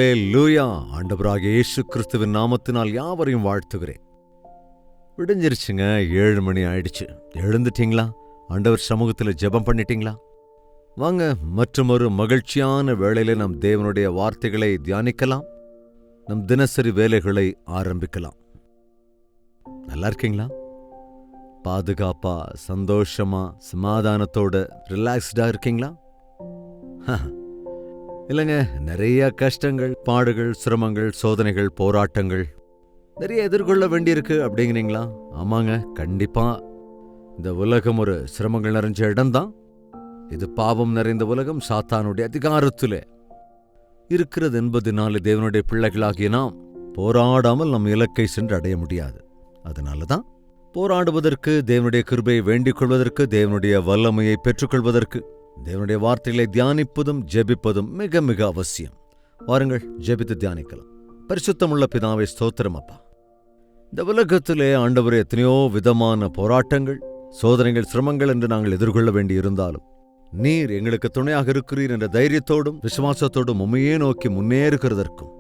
ஹல்லேலூயா. ஆண்டவராகிய இயேசு கிறிஸ்துவின் நாமத்தினால் யாவரையும் வாழ்த்துகிறேன். விடிஞ்சிருச்சுங்க, 7 மணி ஆயிடுச்சு. எழுந்துட்டீங்களா? ஆண்டவர் சமூகத்தில் ஜெபம் பண்ணிட்டீங்களா? வாங்க, மற்றுமொரு மகிழ்ச்சியான வேளையில நம் தேவனுடைய வார்த்தைகளை தியானிக்கலாம். நம் தினசரி வேலைகளை ஆரம்பிக்கலாம். நல்லா இருக்கீங்களா? பாதுகாப்பா, சந்தோஷமா, சமாதானத்தோட ரிலாக்ஸ்டா இருக்கீங்களா? இல்லைங்க, நிறைய கஷ்டங்கள், பாடுகள், சிரமங்கள், சோதனைகள், போராட்டங்கள் நிறைய எதிர்கொள்ள வேண்டியிருக்கு அப்படிங்கிறீங்களா? ஆமாங்க, கண்டிப்பா. இந்த உலகம் ஒரு சிரமங்கள் நிறைஞ்ச இடம்தான். இது பாவம் நிறைந்த உலகம், சாத்தானுடைய அதிகாரத்திலே இருக்கிறது என்பதனால தேவனுடைய பிள்ளைகளாகிய நாம் போராடாமல் நம் இலக்கை சென்று அடைய முடியாது. அதனாலதான் போராடுவதற்கு, தேவனுடைய கிருபையை வேண்டிக் கொள்வதற்கு, தேவனுடைய வல்லமையை பெற்றுக்கொள்வதற்கு தேவனுடைய வார்த்தைகளை தியானிப்பதும் ஜெபிப்பதும் மிக மிக அவசியம். வாருங்கள், ஜெபித்து தியானிக்கலாம். பரிசுத்தமுள்ள பிதாவே, ஸ்தோத்திரம் அப்பா. இந்த உலகத்திலே ஆண்டவரே எத்தனையோ விதமான போராட்டங்கள், சோதனைகள், சிரமங்கள் என்று நாங்கள் எதிர்கொள்ள வேண்டி இருந்தாலும் நீர் எங்களுக்கு துணையாக இருக்கிறீர் என்ற தைரியத்தோடும் விசுவாசத்தோடும் உம்மையே நோக்கி முன்னேறுகிறதற்கும்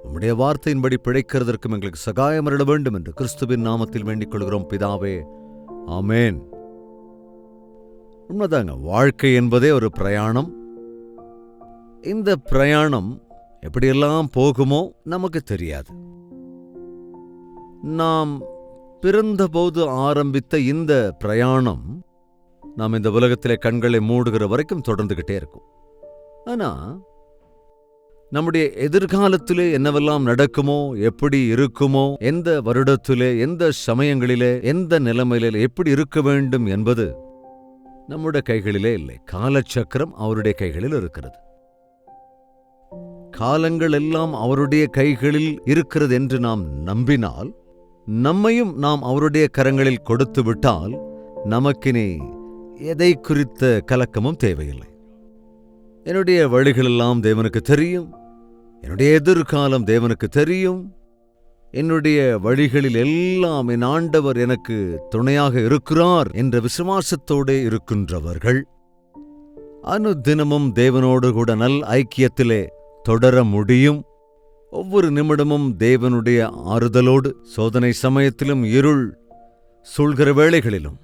உம்முடைய வார்த்தையின்படி பிழைக்கிறதற்கும் எங்களுக்கு சகாயம் அருள வேண்டும் என்று கிறிஸ்துவின் நாமத்தில் வேண்டிக் கொள்கிறோம் பிதாவே, ஆமேன். உண்மைதாங்க, வாழ்க்கை என்பதே ஒரு பிரயாணம். இந்த பிரயாணம் எப்படியெல்லாம் போகுமோ நமக்கு தெரியாது. நாம் பிறந்தபோது ஆரம்பித்த இந்த பிரயாணம் நாம் இந்த உலகத்திலே கண்களை மூடுகிற வரைக்கும் தொடர்ந்துகிட்டே இருக்கும். ஆனா நம்முடைய எதிர்காலத்திலே என்னவெல்லாம் நடக்குமோ, எப்படி இருக்குமோ, எந்த வருடத்திலே, எந்த சமயங்களிலே, எந்த நிலைமையிலே எப்படி இருக்க வேண்டும் என்பது நம்முடைய கைகளிலே இல்லை. காலச்சக்கரம் அவருடைய கைகளில் இருக்கிறது. காலங்கள் எல்லாம் அவருடைய கைகளில் இருக்கிறது என்று நாம் நம்பினால், நம்மையும் நாம் அவருடைய கரங்களில் கொடுத்து விட்டால், நமக்கினே எதை குறித்த கலக்கமும் தேவையில்லை. என்னுடைய வழிகளெல்லாம் தேவனுக்கு தெரியும், என்னுடைய எதிர்காலம் தேவனுக்கு தெரியும், என்னுடைய வழிகளில் எல்லாம் என் ஆண்டவர் எனக்கு துணையாக இருக்கிறார் என்ற விசுவாசத்தோடு இருக்கின்றவர்கள் அனுதினமும் தேவனோடு கூட நல் ஐக்கியத்திலே தொடர முடியும். ஒவ்வொரு நிமிடமும் தேவனுடைய ஆறுதலோடு, சோதனை சமயத்திலும், இருள் சூழ்கிற வேளைகளிலும்,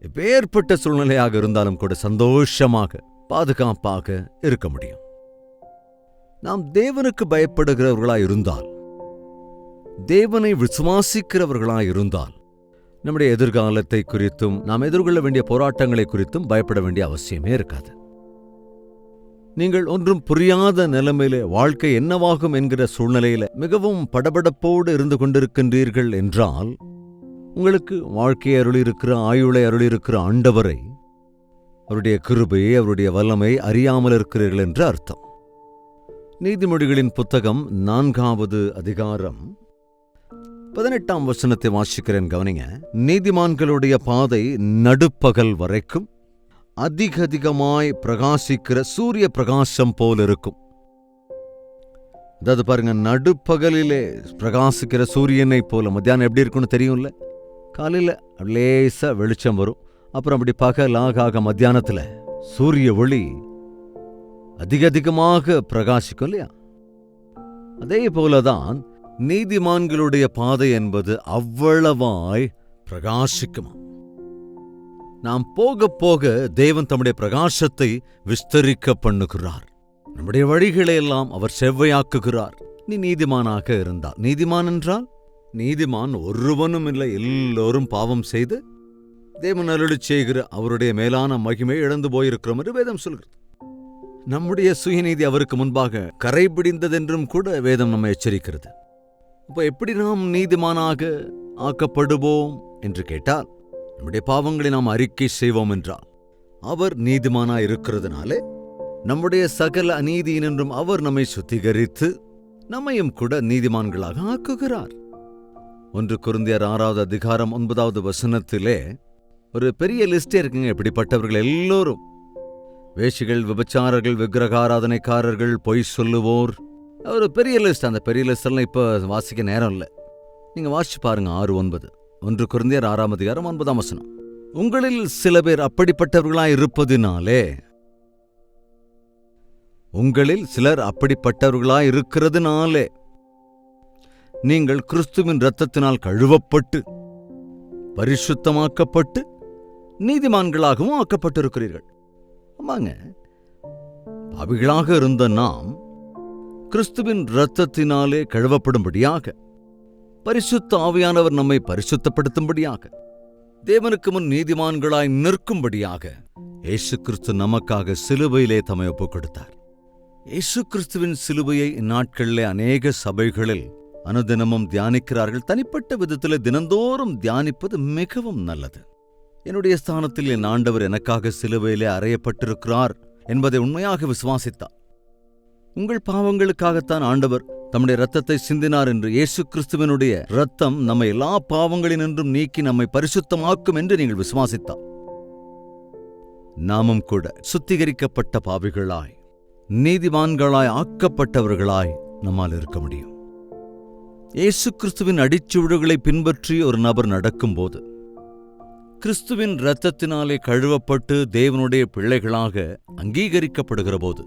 எப்பேற்பட்ட சூழ்நிலையாக இருந்தாலும் கூட சந்தோஷமாக, பாதுகாப்பாக இருக்க முடியும். நாம் தேவனுக்கு பயப்படுகிறவர்களாயிருந்தால், தேவனை விசுவாசிக்கிறவர்களாயிருந்தால், நம்முடைய எதிர்காலத்தை குறித்தும் நாம் எதிர்கொள்ள வேண்டிய போராட்டங்களை குறித்தும் பயப்பட வேண்டிய அவசியமே இருக்காது. நீங்கள் ஒன்றும் புரியாத நிலைமையில, வாழ்க்கை என்னவாகும் என்கிற சூழ்நிலையில மிகவும் படபடப்போடு இருந்து கொண்டிருக்கின்றீர்கள் என்றால், உங்களுக்கு வாழ்க்கையை அருளியிருக்கிற, ஆயுளை அருளியிருக்கிற ஆண்டவரை, அவருடைய கிருபையை, அவருடைய வல்லமை அறியாமல் இருக்கிறீர்கள் என்று அர்த்தம். நீதிமொழிகளின் புத்தகம் 4வது அதிகாரம் 18ஆம் வசனத்தை வாசிக்கிறேன், கவனிங்க. நீதிமான்களுடைய பாதை நடுப்பகல் வரைக்கும் அதிகமாய் பிரகாசிக்கிற சூரிய பிரகாசம் போல் இருக்கும். அதாவது பாருங்க, நடுப்பகலிலே பிரகாசிக்கிற சூரியனை போல. மத்தியானம் எப்படி இருக்குன்னு தெரியும்ல? காலையில லேசா வெளிச்சம் வரும், அப்புறம் அப்படி பகலாக மத்தியானத்துல சூரிய ஒளி அதிகமாக பிரகாசிக்கும் இல்லையா? அதே போலதான் நீதிமான்களுடைய பாதை என்பது அவ்வளவாய் பிரகாசிக்குமா. நாம் போக போக தேவன் தம்முடைய பிரகாசத்தை விஸ்தரிக்க பண்ணுகிறார். நம்முடைய வழிகளையெல்லாம் அவர் செவ்வையாக்குகிறார். நீ நீதிமானாக இருந்தால், நீதிமான் என்றால் நீதிமான் ஒருவனும் இல்லை, எல்லோரும் பாவம் செய்து தேவன் அருளிச் செய்கிற அவருடைய மேலான மகிமையை இழந்து போயிருக்கிறோம் என்று வேதம் சொல்கிறது. நம்முடைய சுயநீதி அவருக்கு முன்பாக கரைபிடிந்ததென்றும் கூட வேதம் நம்மை எச்சரிக்கிறது. அப்போ எப்படி நாம் நீதிமானாக ஆக்கப்படுவோம் என்று கேட்டால், நம்முடைய பாவங்களை நாம் அறிக்கை செய்வோம் என்றால், அவர் நீதிமானாய் இருக்கிறதுனாலே நம்முடைய சகல அநீதியினின்றும் அவர் நம்மை சுத்திகரித்து நம்மையும் கூட நீதிமான்களாக ஆக்குகிறார். 1 கொரிந்தியர் 6வது அதிகாரம் 9வது வசனத்திலே ஒரு பெரிய லிஸ்டே இருக்குங்க. இப்படிப்பட்டவர்கள் எல்லோரும் வேஷிகள், விபச்சாரர்கள், விக்கிரகாராதனைக்காரர்கள், பொய் சொல்லுவோர், ஒரு பெரிய லிஸ்ட். அந்த பெரிய லிஸ்ட் எல்லாம் இப்ப வாசிக்க நேரம் இல்லை. நீங்க வாசிச்சு பாருங்க. 6:9, 1 கொரிந்தியர் 6ஆம் அதிகாரம் 9ஆம் வசனம். உங்களில் சில பேர் அப்படிப்பட்டவர்களாய் இருப்பதினாலே உங்களில் சிலர் அப்படிப்பட்டவர்களாயிருக்கிறதுனாலே நீங்கள் கிறிஸ்துவின் இரத்தத்தினால் கழுவப்பட்டு பரிசுத்தமாக்கப்பட்டு நீதிமான்களாகவும் ஆக்கப்பட்டிருக்கிறீர்கள். ஆமாங்க, பாவிகளாக இருந்த நாம் கிறிஸ்துவின் இரத்தத்தினாலே கழுவப்படும்படியாக, பரிசுத்த ஆவியானவர் நம்மை பரிசுத்தப்படுத்தும்படியாக, தேவனுக்கு முன் நீதிமான்களாய் நிற்கும்படியாக இயேசு கிறிஸ்து நமக்காக சிலுவையிலே தம்மை ஒப்புக் கொடுத்தார். இயேசு கிறிஸ்துவின் சிலுவையை இந்நாட்களிலே அநேக சபைகளில் அனுதினமும் தியானிக்கிறார்கள். தனிப்பட்ட விதத்தில் தினந்தோறும் தியானிப்பது மிகவும் நல்லது. என்னுடைய ஸ்தானத்தில் என் ஆண்டவர் எனக்காக சிலுவையிலே அறையப்பட்டிருக்கிறார் என்பதை உண்மையாக விசுவாசித்தார். உங்கள் பாவங்களுக்காகத்தான் ஆண்டவர் தம்முடைய இரத்தத்தை சிந்தினார் என்று, இயேசு கிறிஸ்துவனுடைய இரத்தம் நம்மை எல்லா பாவங்களினின்றும் நீக்கி நம்மை பரிசுத்தமாக்கும் என்று நீங்கள் விசுவாசித்தார், நாமும் கூட சுத்திகரிக்கப்பட்ட பாவிகளாய் நீதிமான்களாய் ஆக்கப்பட்டவர்களாய் நம்மால் இருக்க முடியும். இயேசு கிறிஸ்துவின் அடிச்சுவடுகளை பின்பற்றி ஒரு நபர் நடக்கும்போது, கிறிஸ்துவின் இரத்தத்தினாலே கழுவப்பட்டு தேவனுடைய பிள்ளைகளாக அங்கீகரிக்கப்படுகிற போது,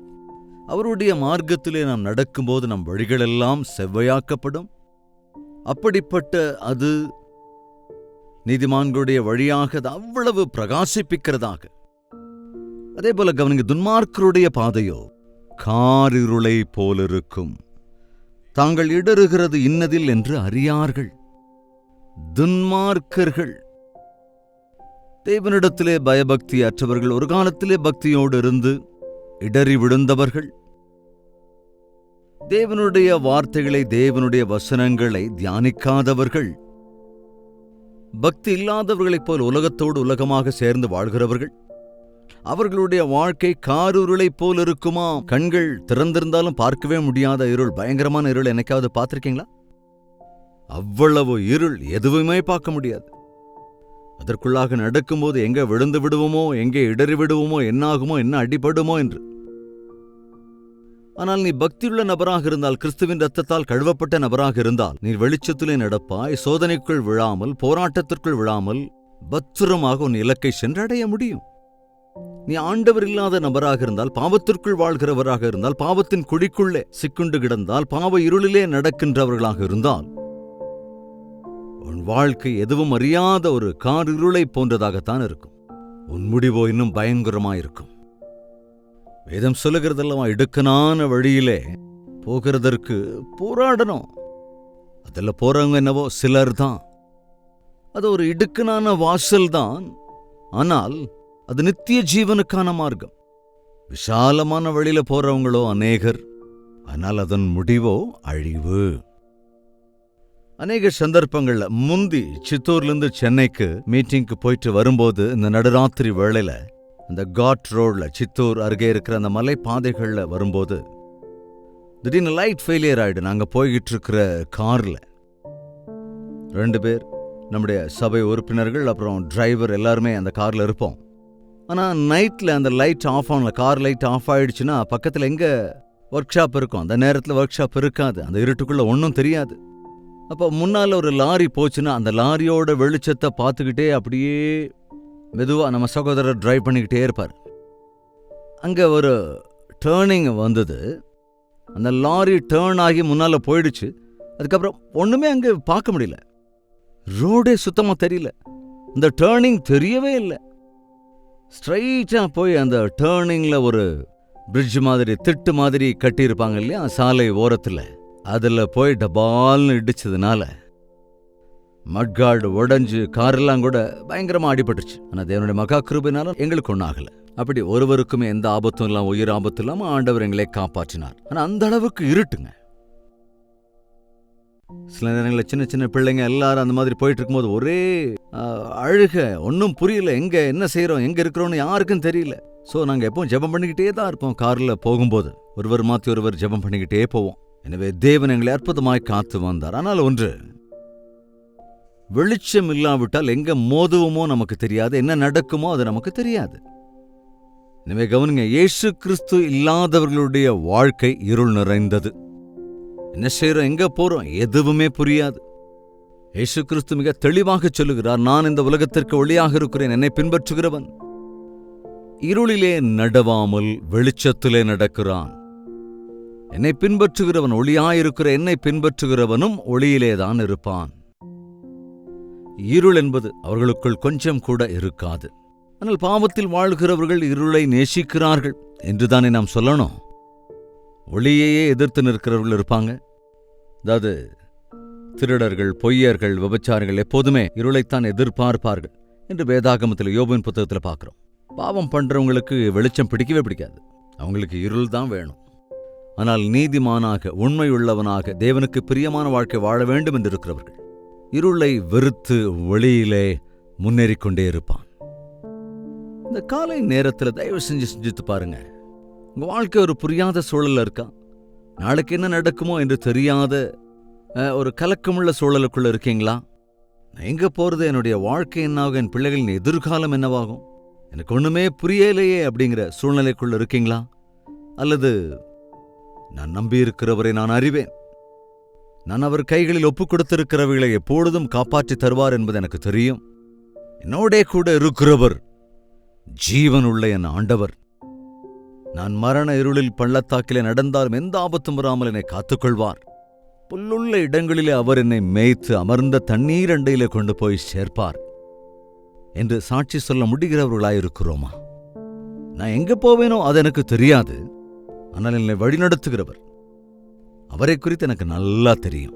அவருடைய மார்க்கத்திலே நாம் நடக்கும்போது நம் வழிகளெல்லாம் செவ்வையாக்கப்படும். அப்படிப்பட்ட அது நீதிமான்களுடைய வழியாக அது அவ்வளவு பிரகாசிப்பிக்கிறதாக. அதேபோல கவனிங்க, துன்மார்க்கருடைய பாதையோ காரிருளை போலிருக்கும், தாங்கள் இடறுகிறது இன்னதில் என்று அறியார்கள். துன்மார்க்கர்கள், தேவனிடத்திலே பயபக்தி அற்றவர்கள், ஒரு காலத்திலே பக்தியோடு இருந்து இடறி விழுந்தவர்கள், தேவனுடைய வார்த்தைகளை தேவனுடைய வசனங்களை தியானிக்காதவர்கள், பக்தி இல்லாதவர்களைப் போல் உலகத்தோடு உலகமாக சேர்ந்து வாழ்கிறவர்கள், அவர்களுடைய வாழ்க்கை காரிருளைப் போல் இருக்குமா? கண்கள் திறந்திருந்தாலும் பார்க்கவே முடியாத இருள், பயங்கரமான இருள். என்னைக்காவது பார்த்திருக்கீங்களா? அவ்வளவு இருள், எதுவுமே பார்க்க முடியாது. அதற்குள்ளாக நடக்கும்போது எங்கே விழுந்து விடுவோமோ, எங்கே இடறி விடுவோமோ, என்னாகுமோ, என்ன அடிபடுமோ என்று. ஆனால் நீ பக்தியுள்ள நபராக இருந்தால், கிறிஸ்துவின் இரத்தத்தால் கழுவப்பட்ட நபராக இருந்தால், நீ வெளிச்சத்திலே நடப்பாய், சோதனைக்குள் விழாமல், போராட்டத்திற்குள் விழாமல் பத்திரமாக உன் இலக்கை சென்றடைய முடியும். நீ ஆண்டவர் இல்லாத நபராக இருந்தால், பாவத்திற்குள் வாழ்கிறவராக இருந்தால், பாவத்தின் குழிக்குள்ளே சிக்குண்டு கிடந்தால், பாவ இருளிலே நடக்கின்றவர்களாக இருந்தால், உன் வாழ்க்கை எதுவும் அறியாத ஒரு காரிருளை போன்றதாகத்தான் இருக்கும். உன் முடிவோ இன்னும் பயங்கரமாயிருக்கும். வேதம் சொல்லுகிறதெல்லாம் இடுக்கனான வழியிலே போகிறதற்கு போராடணும். அதில் போறவங்க என்னவோ சிலர் தான். அது ஒரு இடுக்கனான வாசல் தான், ஆனால் அது நித்திய ஜீவனுக்கான மார்க்கம். விசாலமான வழியில போறவங்களோ அநேகர், ஆனால் அதன் முடிவோ அழிவு. அநேக சந்தர்ப்பங்கள்ல முந்தி சித்தூர்லேருந்து சென்னைக்கு மீட்டிங்க்கு போயிட்டு வரும்போது, இந்த நடுராத்திரி வேளையில அந்த காட் ரோட்ல சித்தூர் அருகே இருக்கிற அந்த மலை பாதைகள்ல வரும்போது திடீர்னு லைட் ஃபெயிலியர் ஆயிடு. நாங்க போய்கிட்டு இருக்கிற கார்ல 2 பேர், நம்முடைய சபை உறுப்பினர்கள், அப்புறம் டிரைவர், எல்லாருமே அந்த கார்ல இருப்போம். ஆனா நைட்ல அந்த லைட் ஆஃப் ஆகல. கார் லைட் ஆஃப் ஆயிடுச்சுன்னா பக்கத்துல எங்க ஒர்க் ஷாப் இருக்கும், அந்த நேரத்துல ஒர்க் ஷாப் இருக்காது, அந்த இருட்டுக்குள்ள ஒன்றும் தெரியாது. அப்போ முன்னால ஒரு லாரி போச்சுன்னா அந்த லாரியோட வெளிச்சத்தை பார்த்துக்கிட்டே அப்படியே மெதுவா நம்ம சகோதரர் டிரைவ் பண்ணிக்கிட்டே இருப்பார். அங்க ஒரு டேர்னிங் வந்தது. அந்த லாரி டேர்ன் ஆகி முன்னால போயிடுச்சு. அதுக்கப்புறம் ஒண்ணுமே அங்க பார்க்க முடியல, ரோடே சுத்தமா தெரியல, அந்த டேர்னிங் தெரியவே இல்லை. ஸ்ட்ரைட்டா போய் அந்த டேர்னிங்ல ஒரு பிரிட்ஜ் மாதிரி, திட்டு மாதிரி கட்டியிருப்பாங்க இல்லையா சாலை ஓரத்துல, அதுல போய் டபால்னு இடிச்சதுனால மட்கார்டு உடஞ்சு காரெல்லாம் கூட பயங்கரமா அடிபட்டுருச்சு. ஆனா தேவனுடைய மகா கிருபையினால எங்களுக்கு ஒன்றும் ஆகல. அப்படி ஒருவருக்குமே எந்த ஆபத்தும் இல்லாம, உயிர் ஆபத்தும் இல்லாம ஆண்டவர் எங்களை காப்பாற்றினார். ஆனா அந்த அளவுக்கு இருட்டுங்க. சில நேரங்களில் சின்ன சின்ன பிள்ளைங்க எல்லாரும் அந்த மாதிரி போயிட்டு இருக்கும்போது ஒரே அழுக, ஒன்றும் புரியல, எங்க என்ன செய்யறோம், எங்க இருக்கிறோம்னு யாருக்கும் தெரியல. ஸோ நாங்கள் எப்பவும் ஜெபம் பண்ணிக்கிட்டே தான் இருப்போம். காரில் போகும்போது ஒருவர் மாற்றி ஒருவர் ஜெபம் பண்ணிக்கிட்டே போவோம். எனவே தேவன் எங்களை அற்புதமாய் காத்து வந்தார். ஆனால் ஒன்று, வெளிச்சம் இல்லாவிட்டால் எங்க மோதுவோமோ நமக்கு தெரியாது, என்ன நடக்குமோ அது நமக்கு தெரியாது. எனவே கவனிங்க, இயேசு கிறிஸ்து இல்லாதவர்களுடைய வாழ்க்கை இருள் நிறைந்தது. என்ன செய்யறோம், எங்க போறோம், எதுவுமே புரியாது. இயேசு கிறிஸ்து மிக தெளிவாக சொல்லுகிறார், நான் இந்த உலகத்திற்கு ஒளியாக இருக்கிறேன், என்னை பின்பற்றுகிறவன் இருளிலே நடவாமல் வெளிச்சத்திலே நடக்கிறான். என்னை பின்பற்றுகிறவன் ஒளியாயிருக்கிற என்னை பின்பற்றுகிறவனும் ஒளியிலேதான் இருப்பான். இருள் என்பது அவர்களுக்குள் கொஞ்சம் கூட இருக்காது. ஆனால் பாவத்தில் வாழ்கிறவர்கள் இருளை நேசிக்கிறார்கள் என்றுதானே நாம் சொல்லணும். ஒளியையே எதிர்த்து நிற்கிறவர்கள் இருப்பாங்க. அதாவது திருடர்கள், பொய்யர்கள், விபச்சாரிகள் எப்போதுமே இருளைத்தான் எதிர்பார்ப்பார்கள் என்று வேதாகமத்தில் யோபின் புத்தகத்தில் பார்க்கிறோம். பாவம் பண்றவங்களுக்கு வெளிச்சம் பிடிக்கவே பிடிக்காது. அவங்களுக்கு இருள் தான் வேணும். ஆனால் நீதிமானாக, உண்மையுள்ளவனாக, தேவனுக்கு பிரியமான வாழ்க்கை வாழ வேண்டும் என்று இருக்கிறவர்கள் இருளை வெறுத்து ஒளியிலே முன்னேறிக்கொண்டே இருப்பான். இந்த காலை நேரத்தில் தயவு செஞ்சு செஞ்சுட்டு பாருங்க. உங்க வாழ்க்கை ஒரு புரியாத சூழல்ல இருக்கா? நாளைக்கு என்ன நடக்குமோ என்று தெரியாத ஒரு கலக்கமுள்ள சூழலுக்குள்ள இருக்கீங்களா? நான் எங்க போறது, என்னுடைய வாழ்க்கை என்னாகும், என் பிள்ளைகளின் எதிர்காலம் என்னவாகும், எனக்கு ஒண்ணுமே புரியலையே அப்படிங்கிற சூழ்நிலைக்குள்ள இருக்கீங்களா? அல்லது நான் நம்பியிருக்கிறவரை நான் அறிவேன், நான் அவர் கைகளில் ஒப்புக் கொடுத்திருக்கிறவர்களை எப்பொழுதும் காப்பாற்றி தருவார் என்பது எனக்கு தெரியும், என்னோடே கூட இருக்கிறவர் ஜீவனுள்ள என் ஆண்டவர், நான் மரண இருளில் பள்ளத்தாக்கிலே நடந்தாலும் எந்த ஆபத்தும் வராமல் என்னை காத்துக்கொள்வார், புல்லுள்ள இடங்களிலே அவர் என்னை மேய்த்து அமர்ந்த தண்ணீர் அண்டையிலே கொண்டு போய் சேர்ப்பார் என்று சாட்சி சொல்ல முடிகிறவர்களாயிருக்கிறோமா? நான் எங்க போவேனோ அது எனக்கு தெரியாது. ஆனால் என்னை வழிநடத்துகிறவர், அவரை குறித்து எனக்கு நல்லா தெரியும்.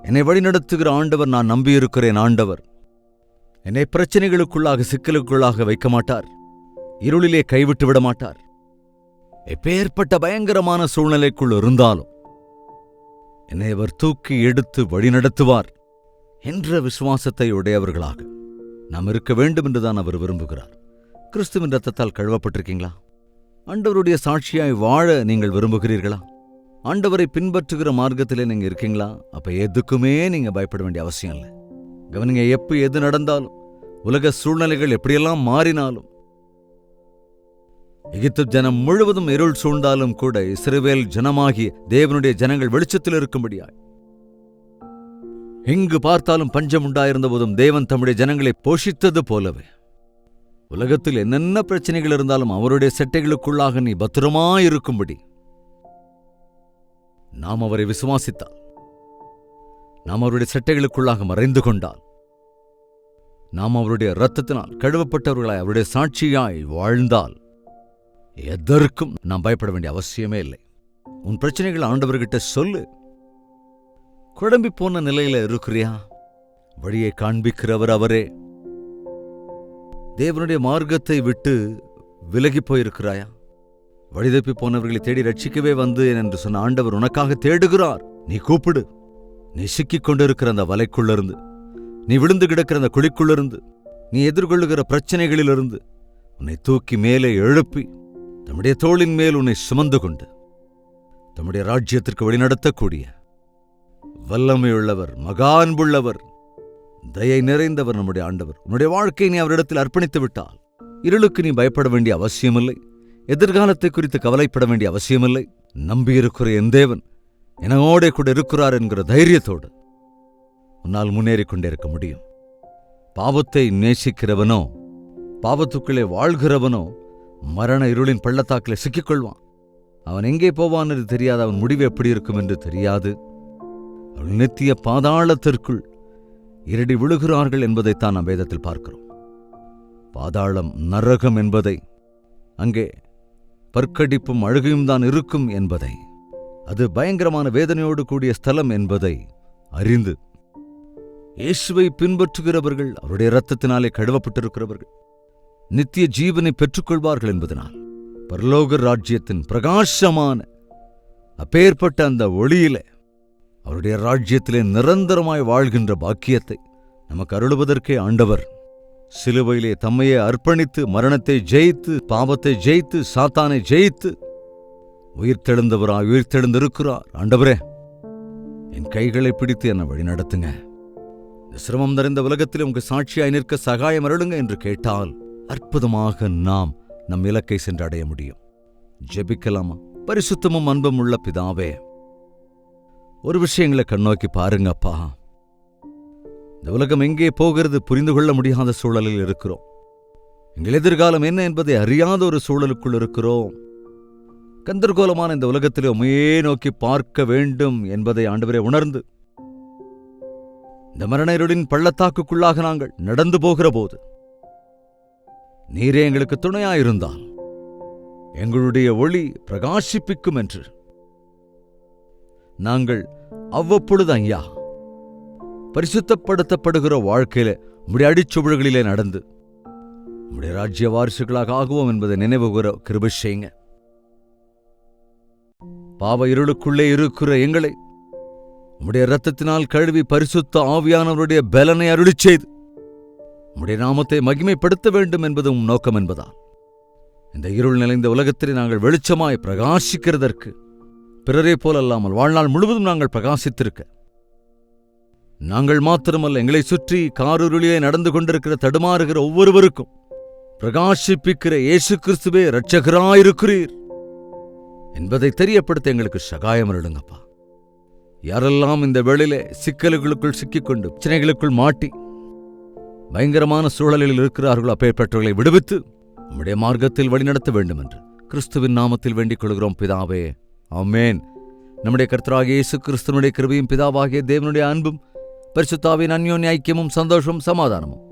என்னை வழிநடத்துகிற ஆண்டவர், நான் நம்பியிருக்கிறேன் ஆண்டவர் என்னை பிரச்சனைகளுக்குள்ளாக, சிக்கலுக்குள்ளாக வைக்க மாட்டார், இருளிலே கைவிட்டு விட மாட்டார். எப்பேற்பட்ட பயங்கரமான சூழ்நிலைக்குள் இருந்தாலும் என்னை அவர் தூக்கி எடுத்து வழிநடத்துவார் என்ற விசுவாசத்தை உடையவர்களாக நாம் இருக்க வேண்டும் என்றுதான் அவர் விரும்புகிறார். கிறிஸ்துவின் இரத்தத்தால் கழுவப்பட்டிருக்கீங்களா? ஆண்டவருடைய சாட்சியாய் வாழ நீங்கள் விரும்புகிறீர்களா? ஆண்டவரை பின்பற்றுகிற மார்க்கத்திலே நீங்க இருக்கீங்களா? அப்ப எதுக்குமே நீங்க பயப்பட வேண்டிய அவசியம் இல்லை. கவனிங்க, எப்ப எது நடந்தாலும், உலக சூழ்நிலைகள் எப்படியெல்லாம் மாறினாலும், எகிப்து ஜனம் முழுவதும் இருள் சூழ்ந்தாலும் கூட இஸ்ரவேல் ஜனமாகிய தேவனுடைய ஜனங்கள் வெளிச்சத்தில் இருக்கும்படியாய், எங்கு பார்த்தாலும் பஞ்சம் உண்டாயிருந்த போதும் தேவன் தம்முடைய ஜனங்களை போஷித்தது போலவே, உலகத்தில் என்னென்ன பிரச்சனைகள் இருந்தாலும் அவருடைய செட்டைகளுக்குள்ளாக நீ பத்திரமாயிருக்கும்படி நாம் அவரை விசுவாசித்தால், நாம் அவருடைய செட்டைகளுக்குள்ளாக மறைந்து கொண்டால், நாம் அவருடைய இரத்தத்தினால் கழுவப்பட்டவர்களாய் அவருடைய சாட்சியாய் வாழ்ந்தால், எதற்கும் நாம் பயப்பட வேண்டிய அவசியமே இல்லை. உன் பிரச்சனைகள் ஆண்டவர்கிட்ட சொல்லு. குழம்பி போன நிலையில இருக்கிறியா? வழியை காண்பிக்கிறவர் அவரே. தேவனுடைய மார்க்கத்தை விட்டு விலகி போயிருக்கிறாயா? வழிதப்பி போனவர்களை தேடி ரட்சிக்கவே வந்து என்று சொன்ன ஆண்டவர் உனக்காக தேடுகிறார். நீ கூப்பிடு. நீ சிக்கிக் கொண்டிருக்கிற அந்த வலைக்குள்ளிருந்து, நீ விழுந்து கிடக்கிற அந்த குழிக்குள்ளிருந்து, நீ எதிர்கொள்ளுகிற பிரச்சனைகளிலிருந்து உன்னை தூக்கி மேலே எழுப்பி தம்முடைய தோளின் மேல் உன்னை சுமந்து கொண்டு தம்முடைய ராஜ்யத்திற்கு வழிநடத்தக்கூடிய வல்லமையுள்ளவர், மகா அன்புள்ளவர், தயை நிறைந்தவர் நம்முடைய ஆண்டவர். உன்னுடைய வாழ்க்கையை நீ அவரிடத்தில் அர்ப்பணித்து விட்டால் இருளுக்கு நீ பயப்பட வேண்டிய அவசியமில்லை. எதிர்காலத்தை குறித்து கவலைப்பட வேண்டிய அவசியமில்லை. நம்பியிருக்கிற என் தேவன் என்னோட கூட இருக்கிறார் என்கிற தைரியத்தோடு உன்னால் முன்னேறிக் கொண்டே இருக்க முடியும். பாவத்தை நேசிக்கிறவனோ, பாவத்துக்குள்ளே வாழ்கிறவனோ மரண இருளின் பள்ளத்தாக்கிலே சிக்கிக்கொள்வான். அவன் எங்கே போவான் என்று தெரியாது, அவன் முடிவு எப்படி இருக்கும் என்று தெரியாது. அவன் நித்திய பாதாளத்திற்குள் இரடி விழுகிறார்கள் என்பதைத்தான் நாம் வேதத்தில் பார்க்கிறோம். பாதாளம், நரகம் என்பதை, அங்கே பற்கடிப்பும் அழுகையும் தான் இருக்கும் என்பதை, அது பயங்கரமான வேதனையோடு கூடிய ஸ்தலம் என்பதை அறிந்து இயேசுவை பின்பற்றுகிறவர்கள், அவருடைய இரத்தத்தினாலே கழுவப்பட்டிருக்கிறவர்கள் நித்திய ஜீவனை பெற்றுக்கொள்வார்கள் என்பதனால் பரலோக ராஜ்யத்தின் பிரகாசமான அப்பேற்பட்ட அந்த ஒளியிலே, அவருடைய ராஜ்யத்திலே நிரந்தரமாய் வாழ்கின்ற பாக்கியத்தை நமக்கு அருளுவதற்கே ஆண்டவர் சிலுவையிலே தம்மையே அர்ப்பணித்து மரணத்தை ஜெயித்து, பாவத்தை ஜெயித்து, சாத்தானை ஜெயித்து உயிர்த்தெழுந்திருக்கிறார். ஆண்டவரே, என் கைகளை பிடித்து என்னை வழி நடத்துங்க, இந்த சிரமம் நிறைந்த உலகத்தில் உங்க சாட்சியாய் நிற்க சகாயம் அருளுங்க என்று கேட்டால் அற்புதமாக நாம் நம் இலக்கை சென்று அடைய முடியும். ஜெபிக்கலாமா? பரிசுத்தமும் அன்பும் உள்ள பிதாவே, ஒரு விஷயங்களை கண்ணோக்கி பாருங்கப்பா. இந்த உலகம் எங்கே போகிறது புரிந்து கொள்ள முடியாத சூழலில் இருக்கிறோம். எங்கள் எதிர்காலம் என்ன என்பதை அறியாத ஒரு சூழலுக்குள் இருக்கிறோம். கந்தர்கோலமான இந்த உலகத்திலே உமையே நோக்கி பார்க்க வேண்டும் என்பதை ஆண்டவரே உணர்ந்து இந்த மரண இருளின் பள்ளத்தாக்குக்குள்ளாக நாங்கள் நடந்து போகிற போது நீரே எங்களுக்கு துணையாயிருந்தால் எங்களுடைய ஒளி பிரகாசிப்பிக்கும் என்று நாங்கள் அவ்வப்பொழுது ஐயா பரிசுத்தப்படுத்தப்படுகிற வாழ்க்கையில உம்முடைய அடிச்சுவடுகளிலே நடந்து உம்முடைய ராஜ்ய வாரிசுகளாக ஆகுவோம் என்பதை நினைவுகிற கிருபை செய்யுங்க. பாவ இருளுக்குள்ளே இருக்கிற எங்களை உம்முடைய இரத்தத்தினால் கழுவி பரிசுத்த ஆவியானவருடைய பலனை அருளிச் செய்து உம்முடைய நாமத்தை மகிமைப்படுத்த வேண்டும் என்பது உம் நோக்கம் என்பதால் இந்த இருள் நிறைந்த உலகத்திலே நாங்கள் வெளிச்சமாய் பிரகாசிக்கிறதற்கு பிறரே போலல்லாமல் வாழ்நாள் முழுவதும் நாங்கள் பிரகாசித்திருக்க, நாங்கள் மாத்திரமல்ல எங்களை சுற்றி காரிருளிலே நடந்து கொண்டிருக்கிற தடுமாறுகிற ஒவ்வொருவருக்கும் பிரகாசிப்பிக்கிற இயேசு கிறிஸ்துவே இரட்சகராயிருக்கிறீர் என்பதை தெரியப்படுத்த எங்களுக்கு சகாயம் அருளுங்கப்பா. யாரெல்லாம் இந்த வேளையிலே சிக்கல்களுக்குள் சிக்கிக்கொண்டு பிரச்சனைகளுக்குள் மாட்டி பயங்கரமான சூழலில் இருக்கிறார்களோ அப்பேற்பட்டவர்களை விடுவித்து உம்முடைய மார்க்கத்தில் வழிநடத்த வேண்டும் என்று கிறிஸ்துவின் நாமத்தில் வேண்டிக் கொள்கிறோம் பிதாவே, ஆமென். நம்முடைய கர்த்தராகிய இயேசு கிறிஸ்துவனுடைய கிருபையும் பிதாவாகிய தேவனுடைய அன்பும் பரிசுத்தாவின் அந்யோன்ய ஐக்கியமும் சந்தோஷமும் சமாதானமும்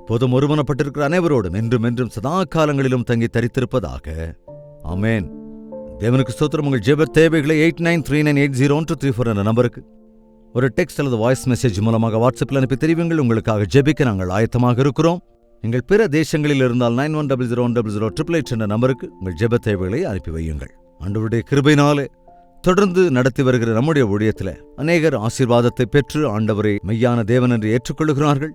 பொதும் ஒருமனப்பட்டிருக்கிற அனைவரோடும் என்றும் என்றும் சதா காலங்களிலும் தங்கி தரித்திருப்பதாக, ஆமென். தேவனுக்கு ஸ்தோத்திரம். உங்கள் ஜெப தேவைகளை 8939801234 என்ற நம்பருக்கு ஒரு டெக்ஸ்ட் அல்லது வாய்ஸ் மெசேஜ் மூலமாக வாட்ஸ்அப்பில் அனுப்பி தெரிவிங்கள். உங்களுக்காக ஜெபிக்க நாங்கள் ஆயத்தமாக இருக்கிறோம். எங்கள் பிற தேசங்களில் இருந்தால் 91000088 என்ற நம்பருக்கு உங்கள் ஜெப தேவைகளை அனுப்பி வையுங்கள். ஆண்டவருடைய கிருபையினாலே தொடர்ந்து நடத்தி வருகிற நம்முடைய ஊழியத்தில் அநேகர் ஆசீர்வாதத்தை பெற்று ஆண்டவரை மெய்யான தேவன் என்று ஏற்றுக்கொள்கிறார்கள்,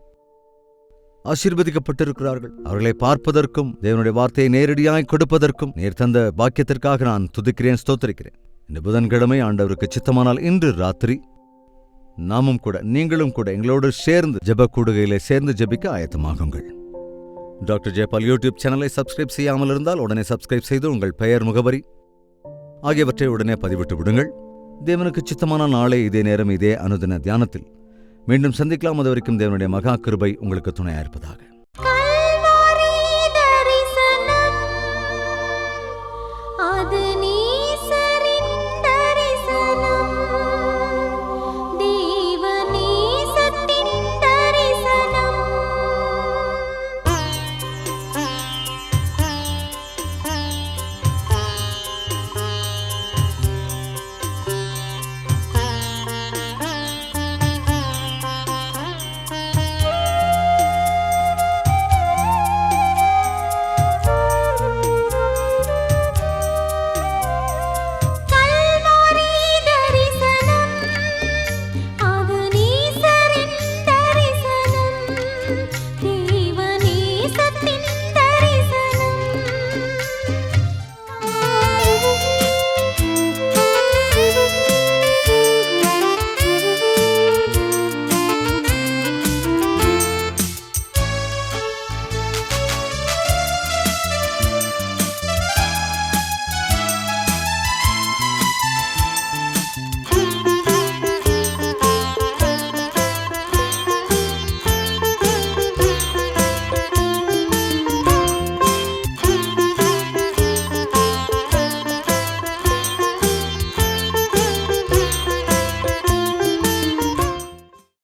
ஆசீர்வதிக்கப்பட்டிருக்கிறார்கள். அவர்களை பார்ப்பதற்கும் தேவனுடைய வார்த்தையை நேரடியாய் கொடுப்பதற்கும் நீர் தந்த பாக்கியத்திற்காக நான் துதிக்கிறேன், ஸ்தோத்திரிக்கிறேன். இந்த புதன்கிழமை ஆண்டவருக்கு சித்தமானால் இன்று ராத்திரி நாமும் கூட நீங்களும் கூட எங்களோடு சேர்ந்து ஜெப கூடுகையிலே சேர்ந்து ஜெபிக்க ஆயத்தமாகுங்கள். டாக்டர் ஜெயபால் யூடியூப் சேனலை சப்ஸ்கிரைப் செய்யாமல் இருந்தால் உடனே சப்ஸ்கிரைப் செய்து உங்கள் பெயர், முகவரி ஆகியவற்றை உடனே பதிவிட்டு விடுங்கள். தேவனுக்கு சித்தமான நாளை இதே நேரம் இதே அனுதின தியானத்தில் மீண்டும் சந்திக்கலாம். அதுவரைக்கும் தேவனுடைய மகா கிருபை உங்களுக்கு துணையாயிருப்பதாக.